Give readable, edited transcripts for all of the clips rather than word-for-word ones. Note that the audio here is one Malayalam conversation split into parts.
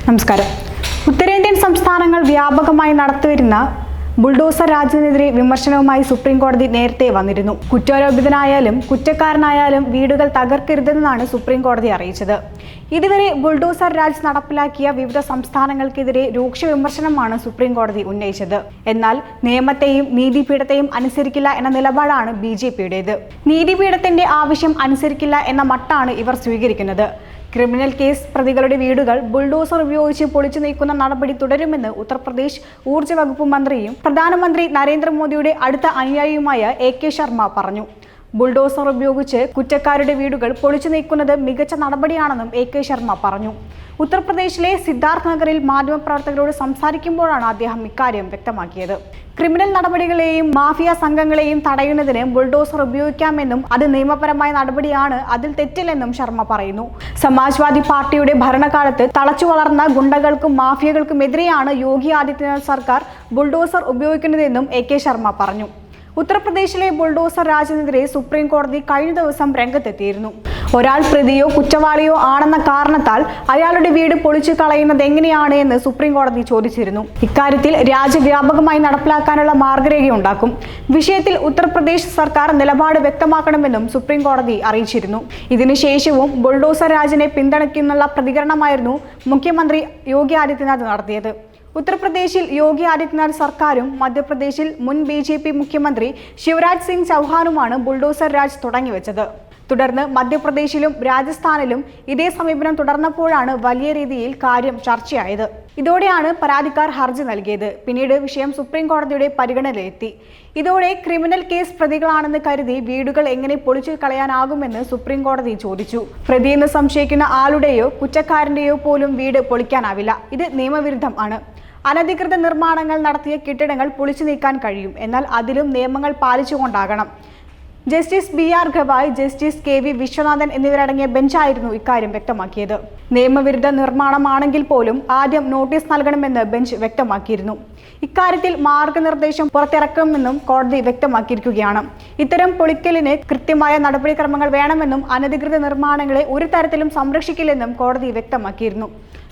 നമസ്കാരം. ഉത്തരേന്ത്യൻ സംസ്ഥാനങ്ങൾ വ്യാപകമായി നടത്തിവരുന്ന ബുൾഡോസർ രാജിനെതിരെ വിമർശനവുമായി സുപ്രീം കോടതി നേരത്തെ വന്നിരുന്നു. കുറ്റാരോപിതനായാലും കുറ്റക്കാരനായാലും വീടുകൾ തകർക്കരുതെന്നാണ് സുപ്രീം കോടതി അറിയിച്ചത്. ഇതുവരെ ബുൾഡോസർ രാജ് നടപ്പിലാക്കിയ വിവിധ സംസ്ഥാനങ്ങൾക്കെതിരെ രൂക്ഷ വിമർശനമാണ് സുപ്രീം കോടതി ഉന്നയിച്ചത്. എന്നാൽ നിയമത്തെയും നീതിപീഠത്തെയും അനുസരിക്കില്ല എന്ന നിലപാടാണ് BJPയുടേത്. നീതിപീഠത്തിന്റെ ആവശ്യം അനുസരിക്കില്ല എന്ന മട്ടാണ് ഇവർ സ്വീകരിക്കുന്നത്. ക്രിമിനൽ കേസ് പ്രതികളുടെ വീടുകൾ ബുൾഡോസർ ഉപയോഗിച്ച് പൊളിച്ചു നീക്കുന്ന നടപടി തുടരുമെന്ന് ഉത്തർപ്രദേശ് ഊർജ്ജ വകുപ്പ് മന്ത്രിയും പ്രധാനമന്ത്രി നരേന്ദ്രമോദിയുടെ അടുത്ത അനുയായിയുമായ AK ശർമ്മ പറഞ്ഞു. ബുൾഡോസർ ഉപയോഗിച്ച് കുറ്റക്കാരുടെ വീടുകൾ പൊളിച്ചു നീക്കുന്നത് മികച്ച നടപടിയാണെന്നും AK ശർമ്മ പറഞ്ഞു. ഉത്തർപ്രദേശിലെ സിദ്ധാർത്ഥ് നഗറിൽ മാധ്യമപ്രവർത്തകരോട് സംസാരിക്കുമ്പോഴാണ് അദ്ദേഹം ഇക്കാര്യം വ്യക്തമാക്കിയത്. ക്രിമിനൽ നടപടികളെയും മാഫിയ സംഘങ്ങളെയും തടയുന്നതിന് ബുൾഡോസർ ഉപയോഗിക്കാമെന്നും അത് നിയമപരമായ നടപടിയാണ്, അതിൽ തെറ്റില്ലെന്നും ശർമ്മ പറയുന്നു. സമാജ്വാദി പാർട്ടിയുടെ ഭരണകാലത്ത് തളച്ചു വളർന്ന ഗുണ്ടകൾക്കും മാഫിയകൾക്കുമെതിരെയാണ് യോഗി ആദിത്യനാഥ് സർക്കാർ ബുൾഡോസർ ഉപയോഗിക്കുന്നതെന്നും AK ശർമ്മ പറഞ്ഞു. ഉത്തർപ്രദേശിലെ ബുൾഡോസർ രാജിനെതിരെ സുപ്രീം കോടതി കഴിഞ്ഞ ദിവസം രംഗത്തെത്തിയിരുന്നു. ഒരാൾ പ്രതിയോ കുറ്റവാളിയോ ആണെന്ന കാരണത്താൽ അയാളുടെ വീട് പൊളിച്ചു കളയുന്നത് എങ്ങനെയാണ് എന്ന് സുപ്രീം കോടതി ചോദിച്ചിരുന്നു. ഇക്കാര്യത്തിൽ രാജ്യവ്യാപകമായി നടപ്പിലാക്കാനുള്ള മാർഗരേഖയുണ്ടാക്കും. വിഷയത്തിൽ ഉത്തർപ്രദേശ് സർക്കാർ നിലപാട് വ്യക്തമാക്കണമെന്നും സുപ്രീം കോടതി അറിയിച്ചിരുന്നു. ഇതിനുശേഷവും ബുൾഡോസർ രാജിനെ പിന്തുണയ്ക്കുന്നുള്ള പ്രതികരണമായിരുന്നു മുഖ്യമന്ത്രി യോഗി ആദിത്യനാഥ് നടത്തിയത്. ഉത്തർപ്രദേശിൽ യോഗി ആദിത്യനാഥ് സർക്കാരും മധ്യപ്രദേശിൽ മുൻ BJP മുഖ്യമന്ത്രി ശിവരാജ് സിംഗ് ചൗഹാനുമാണ് ബുൾഡോസർ രാജ് തുടങ്ങിവെച്ചത്. തുടർന്ന് മധ്യപ്രദേശിലും രാജസ്ഥാനിലും ഇതേ സമീപനം തുടർന്നപ്പോഴാണ് വലിയ രീതിയിൽ കാര്യം ചർച്ചയായത്. ഇതോടെയാണ് പരാതിക്കാർ ഹർജി നൽകിയത്. പിന്നീട് വിഷയം സുപ്രീം കോടതിയുടെ പരിഗണനയിലെത്തി. ഇതോടെ ക്രിമിനൽ കേസ് പ്രതികളാണെന്ന് കരുതി വീടുകൾ എങ്ങനെ പൊളിച്ചു കളയാനാകുമെന്ന് സുപ്രീം കോടതി ചോദിച്ചു. പ്രതിയെന്ന് സംശയിക്കുന്ന ആളുടെയോ കുറ്റക്കാരന്റെയോ പോലും വീട് പൊളിക്കാനാവില്ല. ഇത് നിയമവിരുദ്ധം ആണ്. അനധികൃത നിർമ്മാണങ്ങൾ നടത്തിയ കെട്ടിടങ്ങൾ പൊളിച്ചു നീക്കാൻ കഴിയും, എന്നാൽ അതിലും നിയമങ്ങൾ പാലിച്ചുകൊണ്ടാകണം. Justice BR Gavai, justice KV Viswanathan എന്നിവരടങ്ങിയ ബെഞ്ചായിരുന്നു ഇക്കാര്യം വ്യക്തമാക്കിയത്. നിയമവിരുദ്ധ നിർമ്മാണമാണെങ്കിൽ പോലും ആദ്യം നോട്ടീസ് നൽകണമെന്ന് ബെഞ്ച് വ്യക്തമാക്കിയിരുന്നു. ഇക്കാര്യത്തിൽ മാർഗനിർദ്ദേശം പുറത്തിറക്കുമെന്നും കോടതി വ്യക്തമാക്കിയിരിക്കുകയാണ്. ഇത്തരം പൊളിക്കലിന് കൃത്യമായ നടപടിക്രമങ്ങൾ വേണമെന്നും അനധികൃത നിർമ്മാണങ്ങളെ ഒരു തരത്തിലും സംരക്ഷിക്കില്ലെന്നും കോടതി വ്യക്തമാക്കിയിരുന്നു.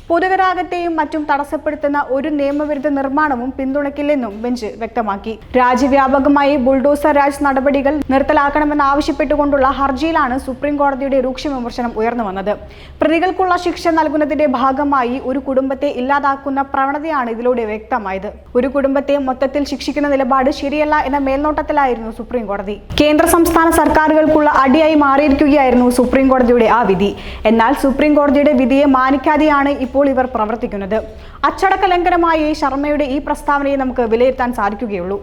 പൊതുഗതാഗതത്തെയും മറ്റും തടസ്സപ്പെടുത്തുന്ന ഒരു നിയമവിരുദ്ധ നിർമ്മാണവും പിന്തുണയ്ക്കില്ലെന്നും ബെഞ്ച് വ്യക്തമാക്കി. രാജ്യവ്യാപകമായി ബുൾഡോസർ രാജ് നടപടികൾ നിർത്തലാക്കണമെന്നാവശ്യപ്പെട്ടുകൊണ്ടുള്ള ഹർജിയിലാണ് സുപ്രീം കോടതിയുടെ രൂക്ഷ വിമർശനം ഉയർന്നു വന്നത്. പ്രതികൾക്കുള്ള ശിക്ഷ നൽകുന്നതിന്റെ ഭാഗമായി ഒരു കുടുംബത്തെ ഇല്ലാതാക്കുന്ന പ്രവണതയാണ് ഇതിലൂടെ വ്യക്തമായത്. ഒരു കുടുംബത്തെ മൊത്തത്തിൽ ശിക്ഷിക്കുന്ന നിലപാട് ശരിയല്ല എന്ന മേൽനോട്ടത്തിലായിരുന്നു സുപ്രീം കോടതി. കേന്ദ്ര സംസ്ഥാന സർക്കാരുകൾക്കുള്ള അടിയായി മാറിയിരിക്കുകയായിരുന്നു സുപ്രീം കോടതിയുടെ ആ വിധി. എന്നാൽ സുപ്രീം കോടതിയുടെ വിധിയെ മാനിക്കാതെയാണ് ഇപ്പോൾ ഇവർ പ്രവർത്തിക്കുന്നത്. അച്ചടക്ക ലംഘനമായി ശർമ്മയുടെ ഈ പ്രസ്താവനയെ നമുക്ക് വിലയിരുത്താൻ സാധിക്കുകയുള്ളൂ.